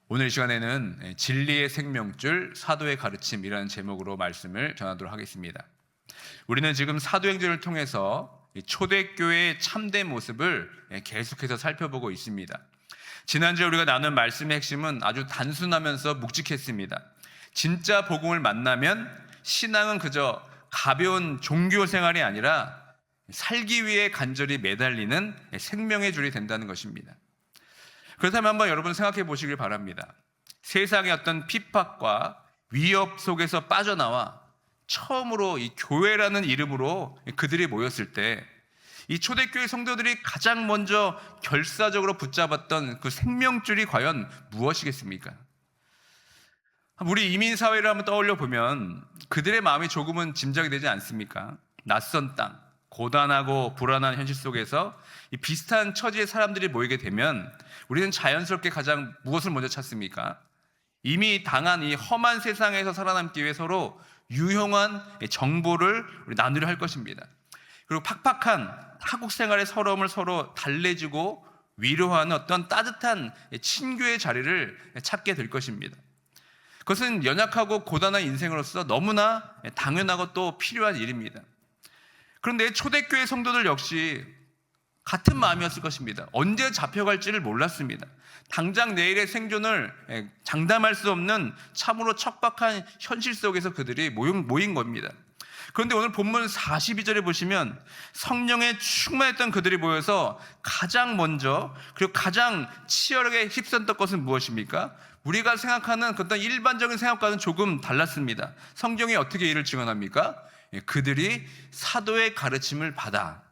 오늘 이 시간에는 진리의 생명줄 사도의 가르침이라는 제목으로 말씀을 전하도록 하겠습니다. 우리는 지금 사도행전을 통해서 초대교회의 참된 모습을 계속해서 살펴보고 있습니다. 지난주에 우리가 나눈 말씀의 핵심은 아주 단순하면서 묵직했습니다. 진짜 복음을 만나면 신앙은 그저 가벼운 종교 생활이 아니라 살기 위해 간절히 매달리는 생명의 줄이 된다는 것입니다. 그렇다면 한번 여러분 생각해 보시길 바랍니다. 세상의 어떤 핍박과 위협 속에서 빠져나와 처음으로 이 교회라는 이름으로 그들이 모였을 때 이 초대교회 성도들이 가장 먼저 결사적으로 붙잡았던 그 생명줄이 과연 무엇이겠습니까? 우리 이민사회를 한번 떠올려 보면 그들의 마음이 조금은 짐작이 되지 않습니까? 낯선 땅, 고단하고 불안한 현실 속에서 이 비슷한 처지의 사람들이 모이게 되면 우리는 자연스럽게 가장 무엇을 먼저 찾습니까? 이미 당한 이 험한 세상에서 살아남기 위해 서로 유용한 정보를 우리 나누려 할 것입니다. 그리고 팍팍한 타국 생활의 서러움을 서로 달래주고 위로하는 어떤 따뜻한 친교의 자리를 찾게 될 것입니다. 그것은 연약하고 고단한 인생으로서 너무나 당연하고 또 필요한 일입니다. 그런데 초대교회 성도들 역시 같은 마음이었을 것입니다. 언제 잡혀갈지를 몰랐습니다. 당장 내일의 생존을 장담할 수 없는 참으로 척박한 현실 속에서 그들이 모인 겁니다. 그런데 오늘 본문 42절에 보시면 성령에 충만했던 그들이 모여서 가장 먼저 그리고 가장 치열하게 휩쓸었던 것은 무엇입니까? 우리가 생각하는 어떤 일반적인 생각과는 조금 달랐습니다. 성경이 어떻게 이를 증언합니까? 그들이 사도의 가르침을 받아.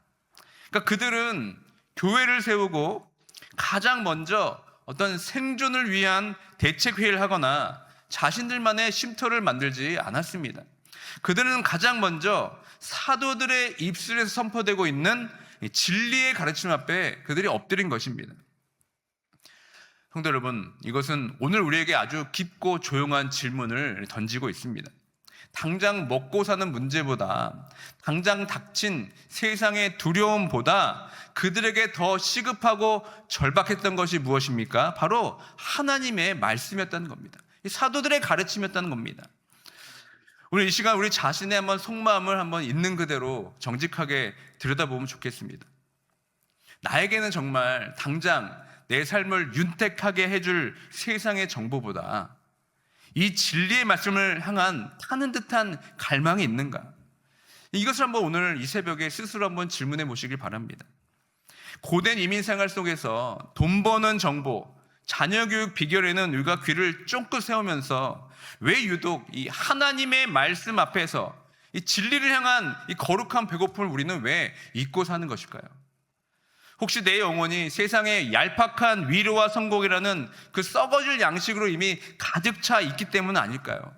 그러니까 그들은 교회를 세우고 가장 먼저 어떤 생존을 위한 대책회의를 하거나 자신들만의 쉼터를 만들지 않았습니다. 그들은 가장 먼저 사도들의 입술에서 선포되고 있는 진리의 가르침 앞에 그들이 엎드린 것입니다. 성도 여러분, 이것은 오늘 우리에게 아주 깊고 조용한 질문을 던지고 있습니다. 당장 먹고 사는 문제보다, 당장 닥친 세상의 두려움보다 그들에게 더 시급하고 절박했던 것이 무엇입니까? 바로 하나님의 말씀이었다는 겁니다. 사도들의 가르침이었다는 겁니다. 오늘 이 시간 우리 자신의 한번 속마음을 한번 있는 그대로 정직하게 들여다보면 좋겠습니다. 나에게는 정말 당장 내 삶을 윤택하게 해줄 세상의 정보보다 이 진리의 말씀을 향한 타는 듯한 갈망이 있는가? 이것을 한번 오늘 이 새벽에 스스로 한번 질문해 보시길 바랍니다. 고된 이민 생활 속에서 돈 버는 정보, 자녀 교육 비결에는 우리가 귀를 쫑긋 세우면서 왜 유독 이 하나님의 말씀 앞에서 이 진리를 향한 이 거룩한 배고픔을 우리는 왜 잊고 사는 것일까요? 혹시 내 영혼이 세상의 얄팍한 위로와 성공이라는 그 썩어질 양식으로 이미 가득 차 있기 때문은 아닐까요?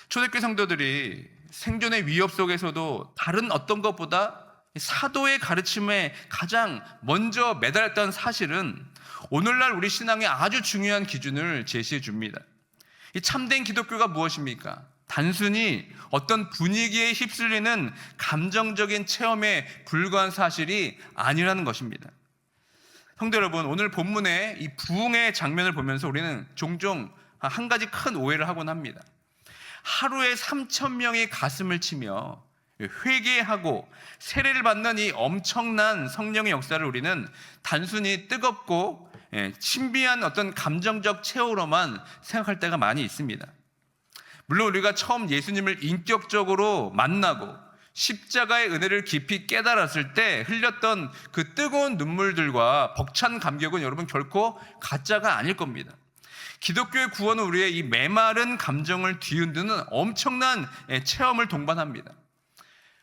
초대교회 성도들이 생존의 위협 속에서도 다른 어떤 것보다 사도의 가르침에 가장 먼저 매달렸던 사실은 오늘날 우리 신앙의 아주 중요한 기준을 제시해 줍니다. 이 참된 기독교가 무엇입니까? 단순히 어떤 분위기에 휩쓸리는 감정적인 체험에 불과한 사실이 아니라는 것입니다. 성도 여러분, 오늘 본문의 이 부흥의 장면을 보면서 우리는 종종 한 가지 큰 오해를 하곤 합니다. 하루에 3,000명이 가슴을 치며 회개하고 세례를 받는 이 엄청난 성령의 역사를 우리는 단순히 뜨겁고 신비한 어떤 감정적 체험으로만 생각할 때가 많이 있습니다. 물론 우리가 처음 예수님을 인격적으로 만나고 십자가의 은혜를 깊이 깨달았을 때 흘렸던 그 뜨거운 눈물들과 벅찬 감격은 여러분 결코 가짜가 아닐 겁니다. 기독교의 구원은 우리의 이 메마른 감정을 뒤흔드는 엄청난 체험을 동반합니다.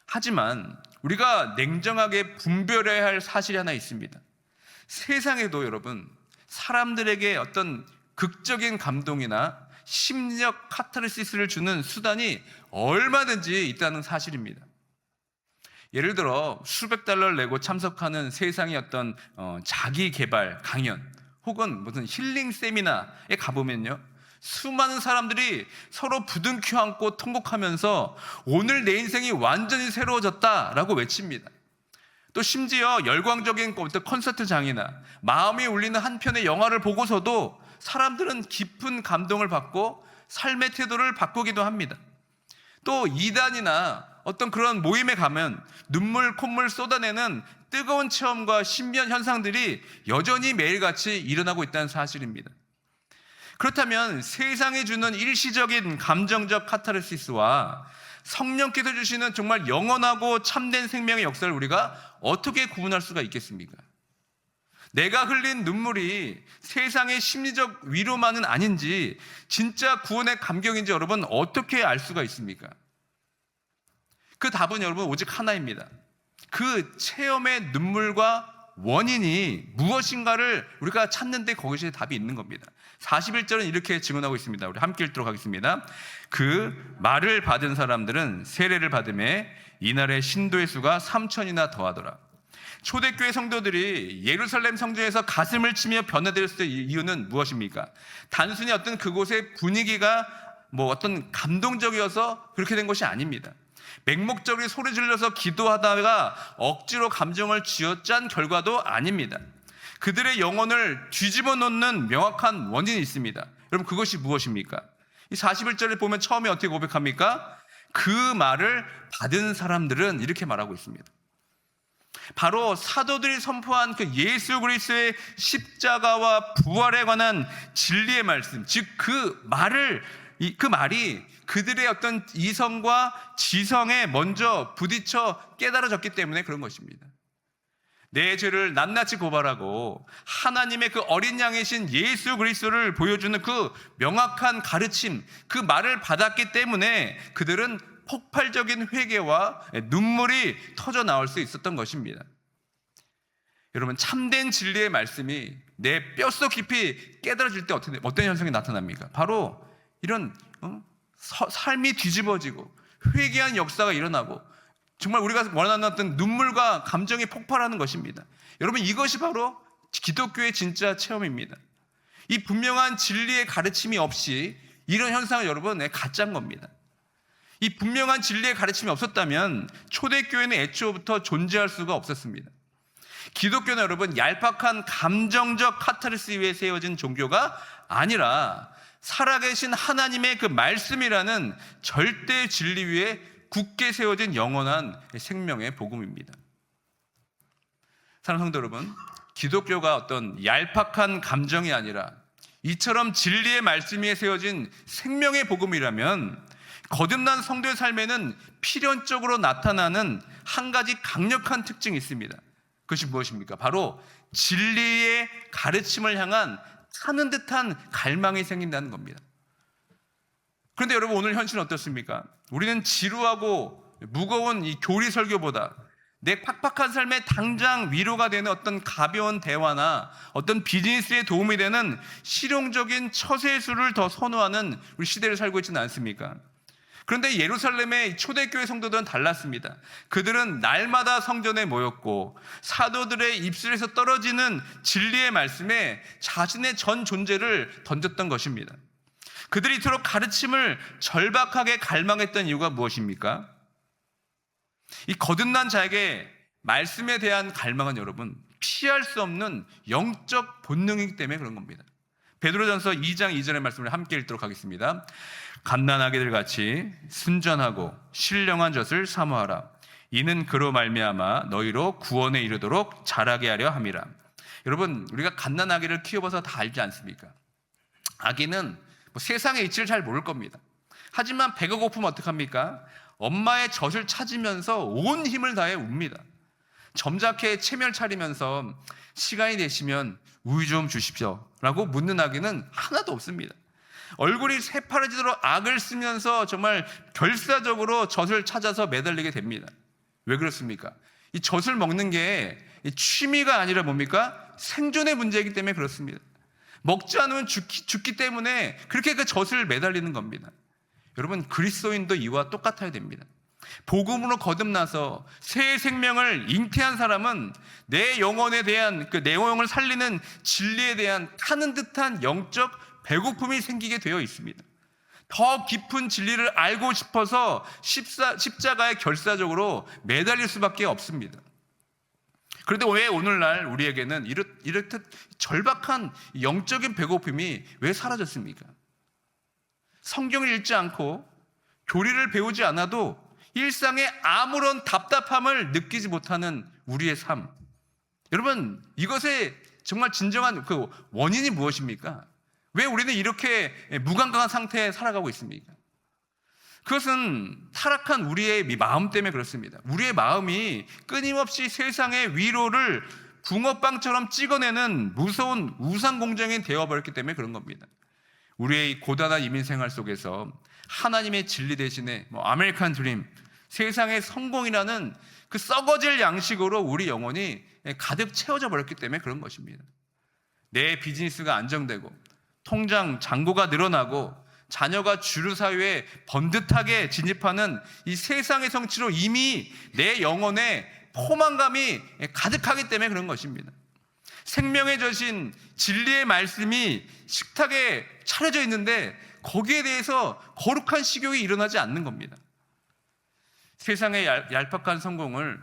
하지만 우리가 냉정하게 분별해야 할 사실이 하나 있습니다. 세상에도 여러분 사람들에게 어떤 극적인 감동이나 심리적 카타르시스를 주는 수단이 얼마든지 있다는 사실입니다. 예를 들어 수백 달러를 내고 참석하는 세상의 어떤 자기 개발 강연 혹은 무슨 힐링 세미나에 가보면요, 수많은 사람들이 서로 부둥켜 안고 통곡하면서 오늘 내 인생이 완전히 새로워졌다라고 외칩니다. 또 심지어 열광적인 어떤 콘서트장이나 마음이 울리는 한 편의 영화를 보고서도 사람들은 깊은 감동을 받고 삶의 태도를 바꾸기도 합니다. 또 이단이나 어떤 그런 모임에 가면 눈물 콧물 쏟아내는 뜨거운 체험과 신비한 현상들이 여전히 매일같이 일어나고 있다는 사실입니다. 그렇다면 세상이 주는 일시적인 감정적 카타르시스와 성령께서 주시는 정말 영원하고 참된 생명의 역사를 우리가 어떻게 구분할 수가 있겠습니까? 내가 흘린 눈물이 세상의 심리적 위로만은 아닌지, 진짜 구원의 감격인지 여러분 어떻게 알 수가 있습니까? 그 답은 여러분 오직 하나입니다. 그 체험의 눈물과 원인이 무엇인가를 우리가 찾는데 거기에 답이 있는 겁니다. 41절은 이렇게 증언하고 있습니다. 우리 함께 읽도록 하겠습니다. 그 말을 받은 사람들은 세례를 받음에 이날의 신도의 수가 3,000이나 더하더라. 초대교회 성도들이 예루살렘 성전에서 가슴을 치며 변화되었을 이유는 무엇입니까? 단순히 어떤 그곳의 분위기가 어떤 감동적이어서 그렇게 된 것이 아닙니다. 맹목적으로 소리 질러서 기도하다가 억지로 감정을 쥐어짠 결과도 아닙니다. 그들의 영혼을 뒤집어 놓는 명확한 원인이 있습니다. 여러분 그것이 무엇입니까? 이 41절에 보면 처음에 어떻게 고백합니까? 그 말을 받은 사람들은 이렇게 말하고 있습니다. 바로 사도들이 선포한 그 예수 그리스도의 십자가와 부활에 관한 진리의 말씀, 즉 그 말이 그들의 어떤 이성과 지성에 먼저 부딪혀 깨달아졌기 때문에 그런 것입니다. 내 죄를 낱낱이 고발하고 하나님의 그 어린 양이신 예수 그리스도를 보여주는 그 명확한 가르침, 그 말을 받았기 때문에 그들은 폭발적인 회개와 눈물이 터져 나올 수 있었던 것입니다. 여러분 참된 진리의 말씀이 내 뼛속 깊이 깨달아질 때 어떤 현상이 나타납니까? 바로 이런 삶이 뒤집어지고 회개한 역사가 일어나고 정말 우리가 원하는 어떤 눈물과 감정이 폭발하는 것입니다. 여러분 이것이 바로 기독교의 진짜 체험입니다. 이 분명한 진리의 가르침이 없이 이런 현상은 여러분 가짜인 겁니다. 이 분명한 진리의 가르침이 없었다면 초대교회는 애초부터 존재할 수가 없었습니다. 기독교는 여러분 얄팍한 감정적 카타르시 위에 세워진 종교가 아니라 살아계신 하나님의 그 말씀이라는 절대 진리 위에 굳게 세워진 영원한 생명의 복음입니다. 사랑하는 성도 여러분, 기독교가 어떤 얄팍한 감정이 아니라 이처럼 진리의 말씀 위에 세워진 생명의 복음이라면 거듭난 성도의 삶에는 필연적으로 나타나는 한 가지 강력한 특징이 있습니다. 그것이 무엇입니까? 바로 진리의 가르침을 향한 타는 듯한 갈망이 생긴다는 겁니다. 그런데 여러분 오늘 현실은 어떻습니까? 우리는 지루하고 무거운 이 교리 설교보다 내 팍팍한 삶에 당장 위로가 되는 어떤 가벼운 대화나 어떤 비즈니스에 도움이 되는 실용적인 처세술을 더 선호하는 우리 시대를 살고 있지는 않습니까? 그런데 예루살렘의 초대교회 성도들은 달랐습니다. 그들은 날마다 성전에 모였고 사도들의 입술에서 떨어지는 진리의 말씀에 자신의 전 존재를 던졌던 것입니다. 그들이 이토록 가르침을 절박하게 갈망했던 이유가 무엇입니까? 이 거듭난 자에게 말씀에 대한 갈망은 여러분 피할 수 없는 영적 본능이기 때문에 그런 겁니다. 베드로전서 2장 2절의 말씀을 함께 읽도록 하겠습니다. 갓난아기들 같이 순전하고 신령한 젖을 사모하라. 이는 그로 말미암아 너희로 구원에 이르도록 자라게 하려 함이라. 여러분 우리가 갓난아기를 키워봐서 다 알지 않습니까? 아기는 세상의 이치를 잘 모를 겁니다. 하지만 배가 고프면 어떡합니까? 엄마의 젖을 찾으면서 온 힘을 다해 웁니다. 점잖게 체면 차리면서 시간이 되시면 우유 좀 주십시오 라고 묻는 아기는 하나도 없습니다. 얼굴이 새파래지도록 악을 쓰면서 정말 결사적으로 젖을 찾아서 매달리게 됩니다. 왜 그렇습니까? 이 젖을 먹는 게 취미가 아니라 뭡니까? 생존의 문제이기 때문에 그렇습니다. 먹지 않으면 죽기 때문에 그렇게 그 젖을 매달리는 겁니다. 여러분 그리스도인도 이와 똑같아야 됩니다. 복음으로 거듭나서 새 생명을 잉태한 사람은 내 영혼에 대한 내 영혼을 살리는 진리에 대한 타는 듯한 영적 배고픔이 생기게 되어 있습니다. 더 깊은 진리를 알고 싶어서 십자가에 결사적으로 매달릴 수밖에 없습니다. 그런데 왜 오늘날 우리에게는 이렇듯 절박한 영적인 배고픔이 왜 사라졌습니까? 성경을 읽지 않고 교리를 배우지 않아도 일상에 아무런 답답함을 느끼지 못하는 우리의 삶. 여러분, 이것의 정말 진정한 그 원인이 무엇입니까? 왜 우리는 이렇게 무감각한 상태에 살아가고 있습니까? 그것은 타락한 우리의 마음 때문에 그렇습니다. 우리의 마음이 끊임없이 세상의 위로를 붕어빵처럼 찍어내는 무서운 우상공정이 되어버렸기 때문에 그런 겁니다. 우리의 고단한 이민 생활 속에서 하나님의 진리 대신에 아메리칸 드림, 세상의 성공이라는 그 썩어질 양식으로 우리 영혼이 가득 채워져 버렸기 때문에 그런 것입니다. 내 비즈니스가 안정되고 통장 잔고가 늘어나고 자녀가 주류 사회에 번듯하게 진입하는 이 세상의 성취로 이미 내 영혼에 포만감이 가득하기 때문에 그런 것입니다. 생명의 젖인 진리의 말씀이 식탁에 차려져 있는데 거기에 대해서 거룩한 식욕이 일어나지 않는 겁니다. 세상의 얄팍한 성공을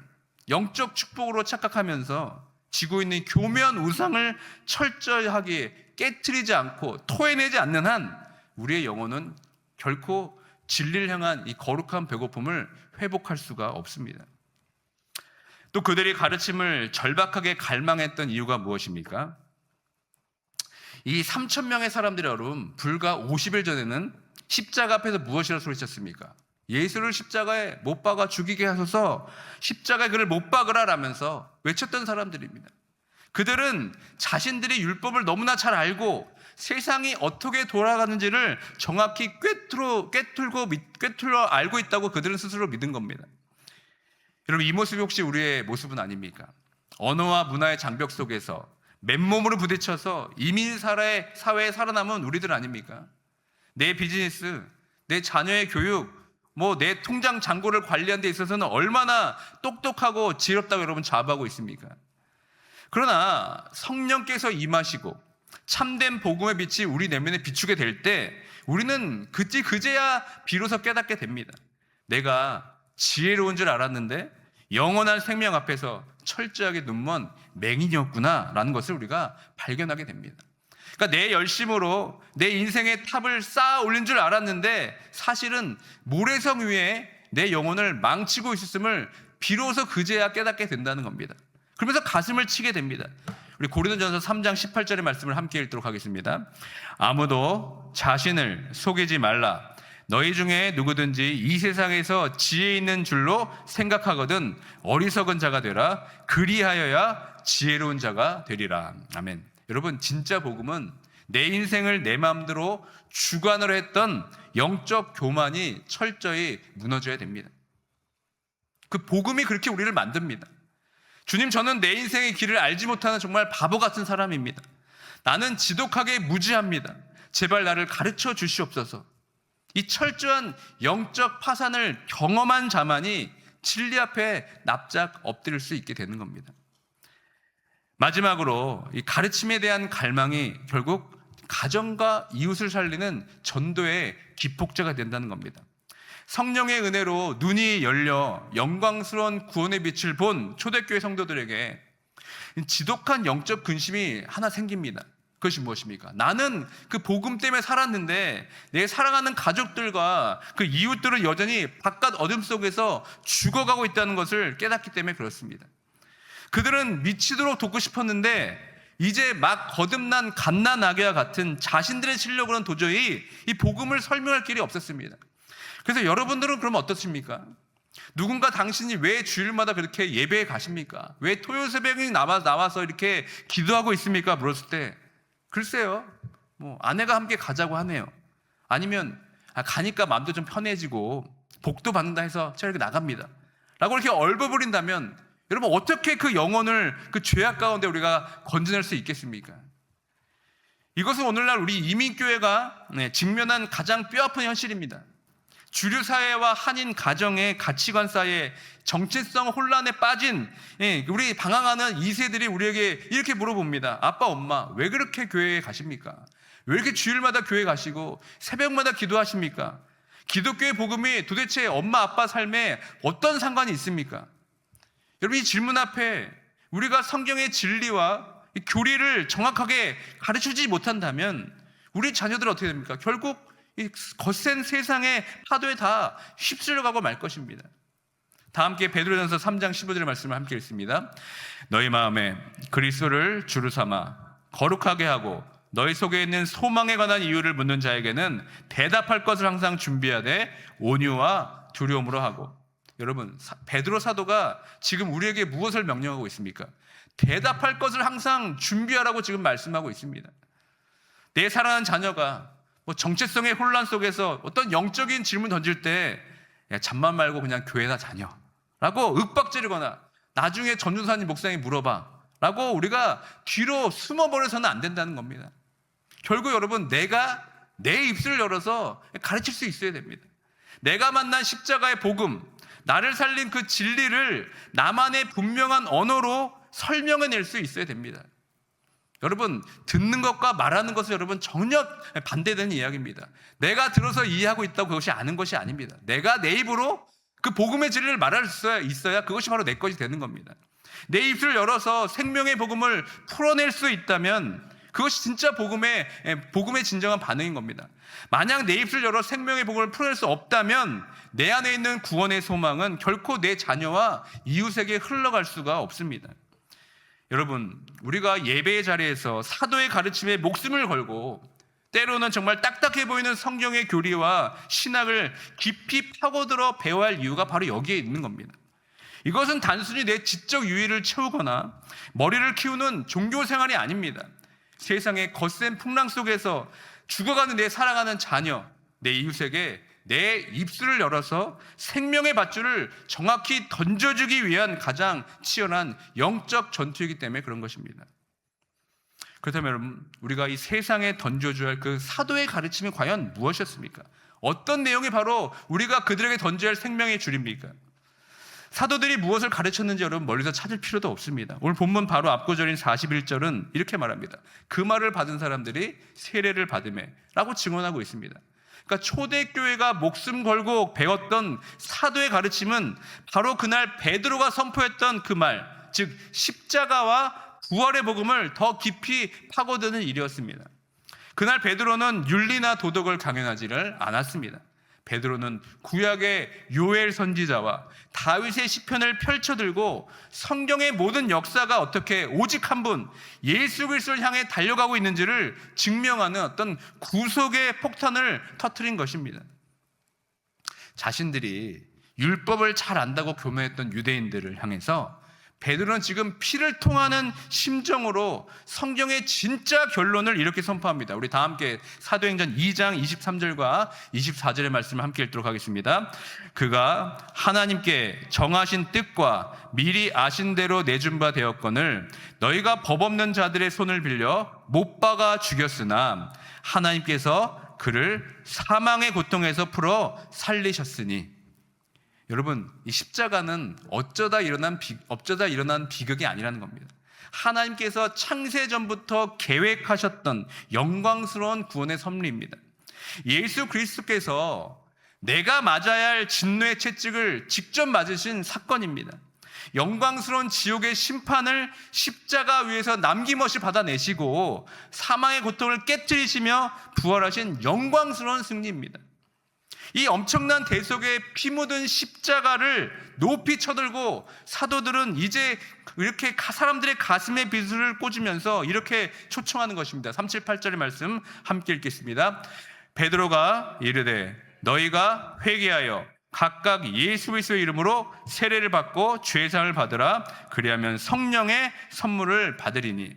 영적 축복으로 착각하면서 지고 있는 교묘한 우상을 철저하게 깨트리지 않고 토해내지 않는 한 우리의 영혼은 결코 진리를 향한 이 거룩한 배고픔을 회복할 수가 없습니다. 또 그들이 가르침을 절박하게 갈망했던 이유가 무엇입니까? 이 3,000명의 사람들이 여러분 불과 50일 전에는 십자가 앞에서 무엇이라 소리쳤습니까? 예수를 십자가에 못 박아 죽이게 하소서, 십자가에 그를 못 박으라 라면서 외쳤던 사람들입니다. 그들은 자신들이 율법을 너무나 잘 알고 세상이 어떻게 돌아가는지를 정확히 꿰뚫어 알고 있다고 그들은 스스로 믿은 겁니다. 여러분, 이 모습이 혹시 우리의 모습은 아닙니까? 언어와 문화의 장벽 속에서 맨몸으로 부딪혀서 이민 사회에 살아남은 우리들 아닙니까? 내 비즈니스, 내 자녀의 교육, 내 통장 잔고를 관리하는 데 있어서는 얼마나 똑똑하고 지혜롭다고 여러분 자부하고 있습니까? 그러나 성령께서 임하시고 참된 복음의 빛이 우리 내면에 비추게 될 때 우리는 그제야 비로소 깨닫게 됩니다. 내가 지혜로운 줄 알았는데 영원한 생명 앞에서 철저하게 눈먼 맹인이었구나 라는 것을 우리가 발견하게 됩니다. 그러니까 내 열심으로 내 인생의 탑을 쌓아 올린 줄 알았는데 사실은 모래성 위에 내 영혼을 망치고 있었음을 비로소 그제야 깨닫게 된다는 겁니다. 그러면서 가슴을 치게 됩니다. 우리 고린도전서 3장 18절의 말씀을 함께 읽도록 하겠습니다. 아무도 자신을 속이지 말라. 너희 중에 누구든지 이 세상에서 지혜 있는 줄로 생각하거든 어리석은 자가 되라. 그리하여야 지혜로운 자가 되리라. 아멘. 여러분, 진짜 복음은 내 인생을 내 마음대로 주관으로 했던 영적 교만이 철저히 무너져야 됩니다. 그 복음이 그렇게 우리를 만듭니다. 주님, 저는 내 인생의 길을 알지 못하는 정말 바보 같은 사람입니다. 나는 지독하게 무지합니다. 제발 나를 가르쳐 주시옵소서. 이 철저한 영적 파산을 경험한 자만이 진리 앞에 납작 엎드릴 수 있게 되는 겁니다. 마지막으로 이 가르침에 대한 갈망이 결국 가정과 이웃을 살리는 전도의 기폭제가 된다는 겁니다. 성령의 은혜로 눈이 열려 영광스러운 구원의 빛을 본 초대교회 성도들에게 지독한 영적 근심이 하나 생깁니다. 그것이 무엇입니까? 나는 그 복음 때문에 살았는데 내 사랑하는 가족들과 그 이웃들은 여전히 바깥 어둠 속에서 죽어가고 있다는 것을 깨닫기 때문에 그렇습니다. 그들은 미치도록 돕고 싶었는데 이제 막 거듭난 갓난아기와 같은 자신들의 실력으로는 도저히 이 복음을 설명할 길이 없었습니다. 그래서 여러분들은 그럼 어떻습니까? 누군가 당신이 왜 주일마다 그렇게 예배에 가십니까? 왜 토요 새벽에 나와서 이렇게 기도하고 있습니까? 물었을 때 글쎄요, 아내가 함께 가자고 하네요. 아니면 가니까 마음도 좀 편해지고 복도 받는다 해서 제가 이렇게 나갑니다 라고 이렇게 얼버무린다면 여러분, 어떻게 그 영혼을 그 죄악 가운데 우리가 건져낼 수 있겠습니까? 이것은 오늘날 우리 이민교회가 직면한 가장 뼈아픈 현실입니다. 주류 사회와 한인 가정의 가치관 사이에 정체성 혼란에 빠진 우리 방황하는 2세들이 우리에게 이렇게 물어봅니다. 아빠, 엄마, 왜 그렇게 교회에 가십니까? 왜 이렇게 주일마다 교회 가시고 새벽마다 기도하십니까? 기독교의 복음이 도대체 엄마, 아빠 삶에 어떤 상관이 있습니까? 여러분, 이 질문 앞에 우리가 성경의 진리와 이 교리를 정확하게 가르치지 못한다면 우리 자녀들은 어떻게 됩니까? 결국 이 거센 세상의 파도에 다 휩쓸려가고 말 것입니다. 다 함께 베드로전서 3장 15절의 말씀을 함께 읽습니다. 너희 마음에 그리스도를 주로 삼아 거룩하게 하고 너희 속에 있는 소망에 관한 이유를 묻는 자에게는 대답할 것을 항상 준비하되 온유와 두려움으로 하고. 여러분, 베드로 사도가 지금 우리에게 무엇을 명령하고 있습니까? 대답할 것을 항상 준비하라고 지금 말씀하고 있습니다. 내 사랑하는 자녀가 정체성의 혼란 속에서 어떤 영적인 질문 던질 때 야, 잠만 말고 그냥 교회나 다녀 라고 윽박지르거나 나중에 전도사님 목사님 물어봐 라고 우리가 뒤로 숨어버려서는 안 된다는 겁니다. 결국 여러분, 내가 내 입술을 열어서 가르칠 수 있어야 됩니다. 내가 만난 십자가의 복음, 나를 살린 그 진리를 나만의 분명한 언어로 설명해낼 수 있어야 됩니다. 여러분, 듣는 것과 말하는 것은 여러분 전혀 반대되는 이야기입니다. 내가 들어서 이해하고 있다고 그것이 아는 것이 아닙니다. 내가 내 입으로 그 복음의 진리를 말할 수 있어야 그것이 바로 내 것이 되는 겁니다. 내 입술을 열어서 생명의 복음을 풀어낼 수 있다면 그것이 진짜 복음의 진정한 반응인 겁니다. 만약 내 입술을 열어 생명의 복음을 풀어낼 수 없다면 내 안에 있는 구원의 소망은 결코 내 자녀와 이웃에게 흘러갈 수가 없습니다. 여러분, 우리가 예배의 자리에서 사도의 가르침에 목숨을 걸고 때로는 정말 딱딱해 보이는 성경의 교리와 신학을 깊이 파고들어 배워야 할 이유가 바로 여기에 있는 겁니다. 이것은 단순히 내 지적 유의를 채우거나 머리를 키우는 종교 생활이 아닙니다. 세상의 거센 풍랑 속에서 죽어가는 내 사랑하는 자녀, 내 이웃에게 내 입술을 열어서 생명의 밧줄을 정확히 던져주기 위한 가장 치열한 영적 전투이기 때문에 그런 것입니다. 그렇다면 여러분, 우리가 이 세상에 던져줘야 할 그 사도의 가르침이 과연 무엇이었습니까? 어떤 내용이 바로 우리가 그들에게 던져야 할 생명의 줄입니까? 사도들이 무엇을 가르쳤는지 여러분 멀리서 찾을 필요도 없습니다. 오늘 본문 바로 앞구절인 41절은 이렇게 말합니다. 그 말을 받은 사람들이 세례를 받으매 라고 증언하고 있습니다. 그러니까 초대교회가 목숨 걸고 배웠던 사도의 가르침은 바로 그날 베드로가 선포했던 그 말, 즉 십자가와 부활의 복음을 더 깊이 파고드는 일이었습니다. 그날 베드로는 윤리나 도덕을 강연하지를 않았습니다. 베드로는 구약의 요엘 선지자와 다윗의 시편을 펼쳐들고 성경의 모든 역사가 어떻게 오직 한 분 예수 그리스도를 향해 달려가고 있는지를 증명하는 어떤 구속의 폭탄을 터뜨린 것입니다. 자신들이 율법을 잘 안다고 교명했던 유대인들을 향해서 베드로는 지금 피를 통하는 심정으로 성경의 진짜 결론을 이렇게 선포합니다. 우리 다 함께 사도행전 2장 23절과 24절의 말씀을 함께 읽도록 하겠습니다. 그가 하나님께 정하신 뜻과 미리 아신 대로 내준 바 되었거늘 너희가 법 없는 자들의 손을 빌려 못 박아 죽였으나 하나님께서 그를 사망의 고통에서 풀어 살리셨으니. 여러분, 이 십자가는 어쩌다 일어난 비극이 아니라는 겁니다. 하나님께서 창세 전부터 계획하셨던 영광스러운 구원의 섭리입니다. 예수 그리스도께서 내가 맞아야 할 진노의 채찍을 직접 맞으신 사건입니다. 영광스러운 지옥의 심판을 십자가 위에서 남김없이 받아내시고 사망의 고통을 깨뜨리시며 부활하신 영광스러운 승리입니다. 이 엄청난 대속의 피 묻은 십자가를 높이 쳐들고 사도들은 이제 이렇게 사람들의 가슴에 비수를 꽂으면서 이렇게 초청하는 것입니다. 378절의 말씀 함께 읽겠습니다. 베드로가 이르되 너희가 회개하여 각각 예수 그리스도의 이름으로 세례를 받고 죄사함을 받으라. 그리하면 성령의 선물을 받으리니.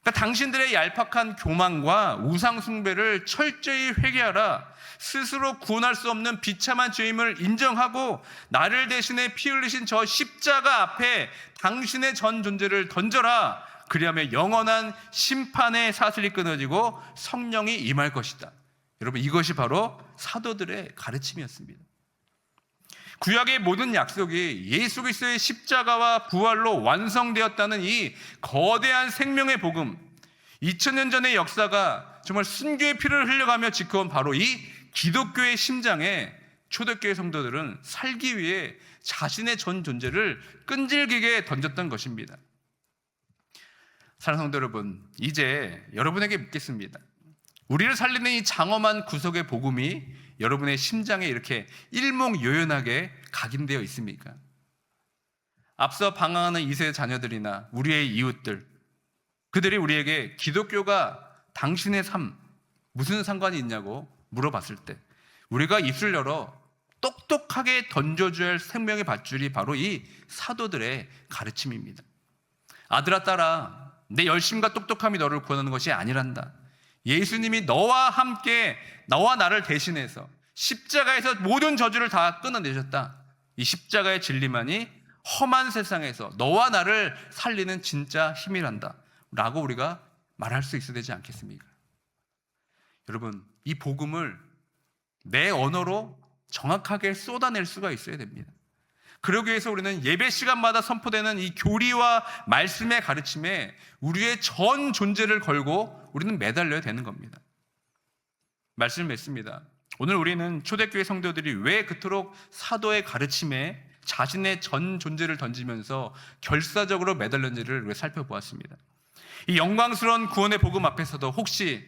그러니까 당신들의 얄팍한 교만과 우상 숭배를 철저히 회개하라. 스스로 구원할 수 없는 비참한 죄임을 인정하고 나를 대신해 피 흘리신 저 십자가 앞에 당신의 전 존재를 던져라. 그리하면 영원한 심판의 사슬이 끊어지고 성령이 임할 것이다. 여러분, 이것이 바로 사도들의 가르침이었습니다. 구약의 모든 약속이 예수 그리스도의 십자가와 부활로 완성되었다는 이 거대한 생명의 복음, 2000년 전의 역사가 정말 순교의 피를 흘려가며 지켜온 바로 이 기독교의 심장에 초대교회 성도들은 살기 위해 자신의 전 존재를 끈질기게 던졌던 것입니다. 사랑하는 성도 여러분, 이제 여러분에게 묻겠습니다. 우리를 살리는 이 장엄한 구속의 복음이 여러분의 심장에 이렇게 일목요연하게 각인되어 있습니까? 앞서 방황하는 2세 자녀들이나 우리의 이웃들, 그들이 우리에게 기독교가 당신의 삶 무슨 상관이 있냐고 물어봤을 때 우리가 입술 열어 똑똑하게 던져줘야 할 생명의 밧줄이 바로 이 사도들의 가르침입니다. 아들아 딸아, 내 열심과 똑똑함이 너를 구원하는 것이 아니란다. 예수님이 너와 함께 너와 나를 대신해서 십자가에서 모든 저주를 다 끊어내셨다. 이 십자가의 진리만이 험한 세상에서 너와 나를 살리는 진짜 힘이란다 라고 우리가 말할 수 있어야 되지 않겠습니까? 여러분, 이 복음을 내 언어로 정확하게 쏟아낼 수가 있어야 됩니다. 그러기 위해서 우리는 예배 시간마다 선포되는 이 교리와 말씀의 가르침에 우리의 전 존재를 걸고 우리는 매달려야 되는 겁니다. 말씀을 맺습니다. 오늘 우리는 초대교회 성도들이 왜 그토록 사도의 가르침에 자신의 전 존재를 던지면서 결사적으로 매달렸는지를 우리가 살펴보았습니다. 이 영광스러운 구원의 복음 앞에서도 혹시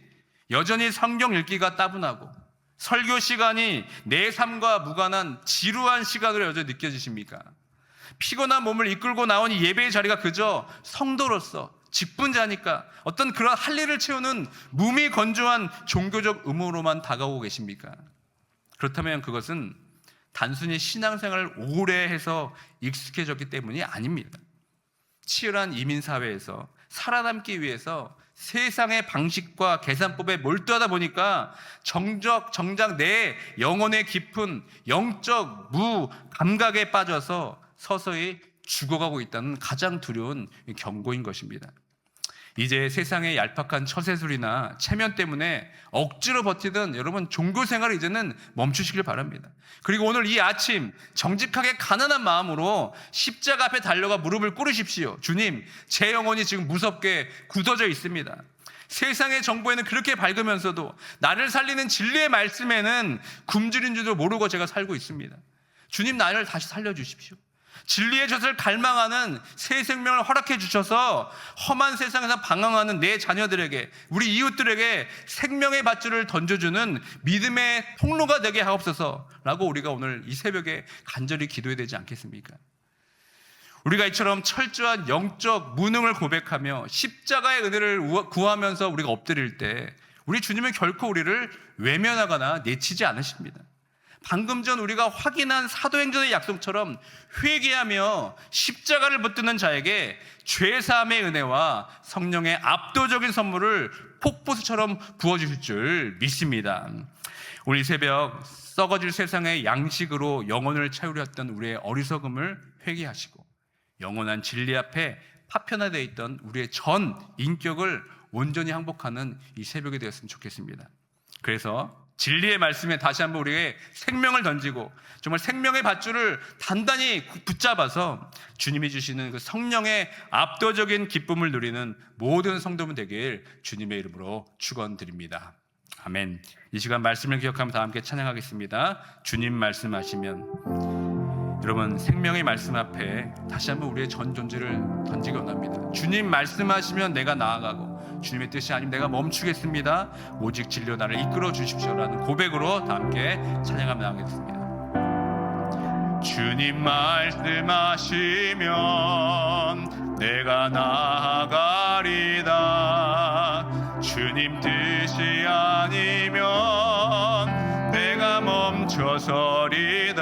여전히 성경 읽기가 따분하고 설교 시간이 내 삶과 무관한 지루한 시간으로 여전히 느껴지십니까? 피곤한 몸을 이끌고 나온 이 예배의 자리가 그저 성도로서 직분자니까 어떤 그런 할 일을 채우는 무미건조한 종교적 의무로만 다가오고 계십니까? 그렇다면 그것은 단순히 신앙생활을 오래 해서 익숙해졌기 때문이 아닙니다. 치열한 이민사회에서 살아남기 위해서 세상의 방식과 계산법에 몰두하다 보니까 정작 내 영혼의 깊은 영적 무감각에 빠져서 서서히 죽어가고 있다는 가장 두려운 경고인 것입니다. 이제 세상의 얄팍한 처세술이나 체면 때문에 억지로 버티던 여러분 종교생활을 이제는 멈추시길 바랍니다. 그리고 오늘 이 아침 정직하게 가난한 마음으로 십자가 앞에 달려가 무릎을 꿇으십시오. 주님, 제 영혼이 지금 무섭게 굳어져 있습니다. 세상의 정보에는 그렇게 밝으면서도 나를 살리는 진리의 말씀에는 굶주린 줄도 모르고 제가 살고 있습니다. 주님, 나를 다시 살려주십시오. 진리의 젖을 갈망하는 새 생명을 허락해 주셔서 험한 세상에서 방황하는 내 자녀들에게, 우리 이웃들에게 생명의 밧줄을 던져주는 믿음의 통로가 되게 하옵소서라고 우리가 오늘 이 새벽에 간절히 기도해야 되지 않겠습니까? 우리가 이처럼 철저한 영적 무능을 고백하며 십자가의 은혜를 구하면서 우리가 엎드릴 때 우리 주님은 결코 우리를 외면하거나 내치지 않으십니다. 방금 전 우리가 확인한 사도행전의 약속처럼 회개하며 십자가를 붙드는 자에게 죄사함의 은혜와 성령의 압도적인 선물을 폭포수처럼 부어주실 줄 믿습니다. 오늘 이 새벽 썩어질 세상의 양식으로 영혼을 채우려 했던 우리의 어리석음을 회개하시고 영원한 진리 앞에 파편화되어 있던 우리의 전 인격을 온전히 항복하는 이 새벽이 되었으면 좋겠습니다. 그래서 진리의 말씀에 다시 한번 우리에게 생명을 던지고 정말 생명의 밧줄을 단단히 붙잡아서 주님이 주시는 그 성령의 압도적인 기쁨을 누리는 모든 성도분 되길 주님의 이름으로 축원드립니다. 아멘. 이 시간 말씀을 기억하며 다 함께 찬양하겠습니다. 주님 말씀하시면. 여러분, 생명의 말씀 앞에 다시 한번 우리의 전 존재를 던지기 원합니다. 주님 말씀하시면 내가 나아가고 주님의 뜻이 아니면 내가 멈추겠습니다. 오직 진리로 나를 이끌어 주십시오라는 고백으로 다 함께 찬양하며 나가겠습니다. 주님 말씀하시면 내가 나아가리다. 주님 뜻이 아니면 내가 멈춰서리다.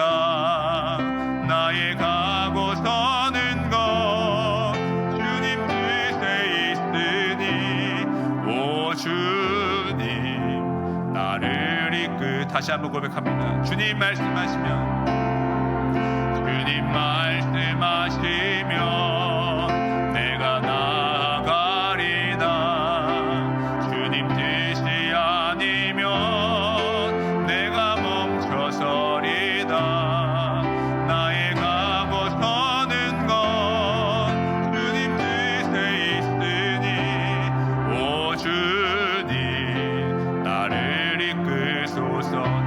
나의 가고 서는 것 주님 뜻에 있으니 오 주님 나를 다시 한번 고백합니다. 주님 말씀하시면 주님 말씀하시면 내가 나아가리다. 주님 뜻이 아니면 내가 멈춰서리다.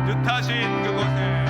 뜻하신 그곳에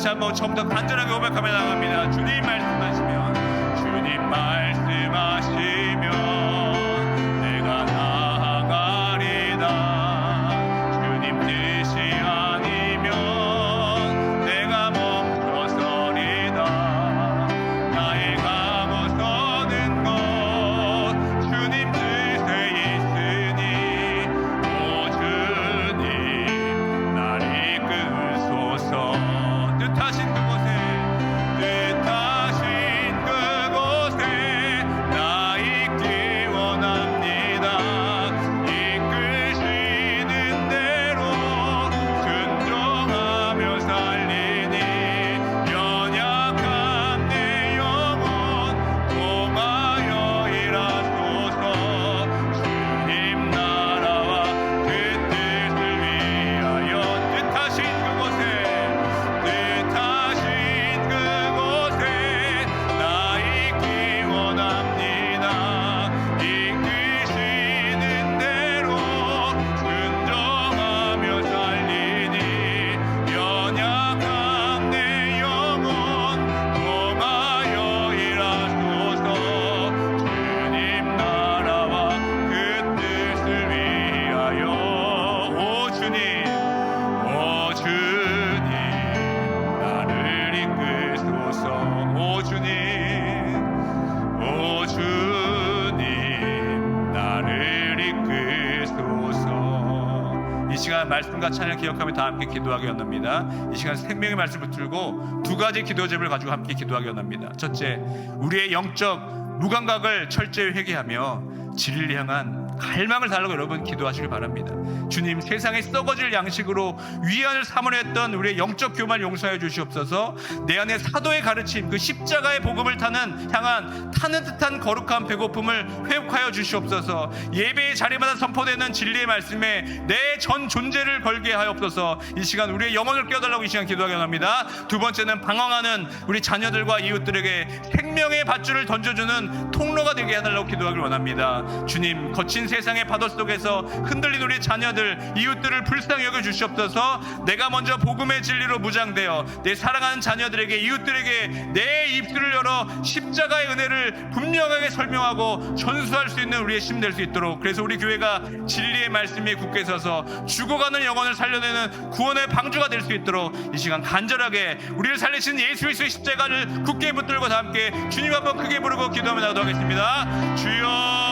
다시 한번 처음부터 간절하게 고백하며 나갑니다. 주님 말씀하시면, 주님 말씀하시면 내가 나아가리다. 주님 뜻이 아니면 내가 멈춰서리다. 나의 감어서는 것 주님 뜻에 있으니, 오 주님 나를 이끄소서. 뜻하신 그곳에 나 있기 원합니다. 이끄시는 대로 순종하며 살리니, 연약한 내 영혼 통하여 일하소서. 주님 나라와 그 뜻을 위하여 뜻하신 그곳에 나 있기 원합니다. 이끄시는 대로 순종하며 살리니, 연약한 내 영혼 통하여 일하소서. 주님 나라와 그 뜻을 위하여. 오 주님 나를 이끄소서. 오 주님 나를 이끄소서. 이 시간 말씀과 찬양 기억하며 다 함께 기도하기 원합니다. 이 시간 생명의 말씀을 들고 두 가지 기도 제목을 가지고 함께 기도하기 원합니다. 첫째, 우리의 영적 무감각을 철저히 회개하며 진리를 향한 갈망을 달라고 여러분 기도하시길 바랍니다. 주님, 세상에 썩어질 양식으로 위안을 삼으려 했던 우리의 영적 교만을 용서해 주시옵소서. 내 안에 사도의 가르침, 그 십자가의 복음을 향한 타는 듯한 거룩한 배고픔을 회복하여 주시옵소서. 예배의 자리마다 선포되는 진리의 말씀에 내 전 존재를 걸게 하옵소서. 이 시간 우리의 영혼을 깨워달라고 이 시간 기도하기 원합니다. 두 번째는 방황하는 우리 자녀들과 이웃들에게 생명의 밧줄을 던져주는 통로가 되게 해달라고 기도하길 원합니다. 주님, 거친 세상의 파도 속에서 흔들린 우리 자녀들, 이웃들을 불쌍히 여겨 주시옵소서. 내가 먼저 복음의 진리로 무장되어 내 사랑하는 자녀들에게, 이웃들에게 내 입술을 열어 십자가의 은혜를 분명하게 설명하고 전수할 수 있는 우리의 힘 될 수 있도록, 그래서 우리 교회가 진리의 말씀에 굳게 서서 죽어가는 영혼을 살려내는 구원의 방주가 될 수 있도록 이 시간 간절하게 우리를 살리신 예수 그리스도의 십자가를 굳게 붙들고 다 함께 주님 한번 크게 부르고 기도하며 나가도록 하겠습니다. 주여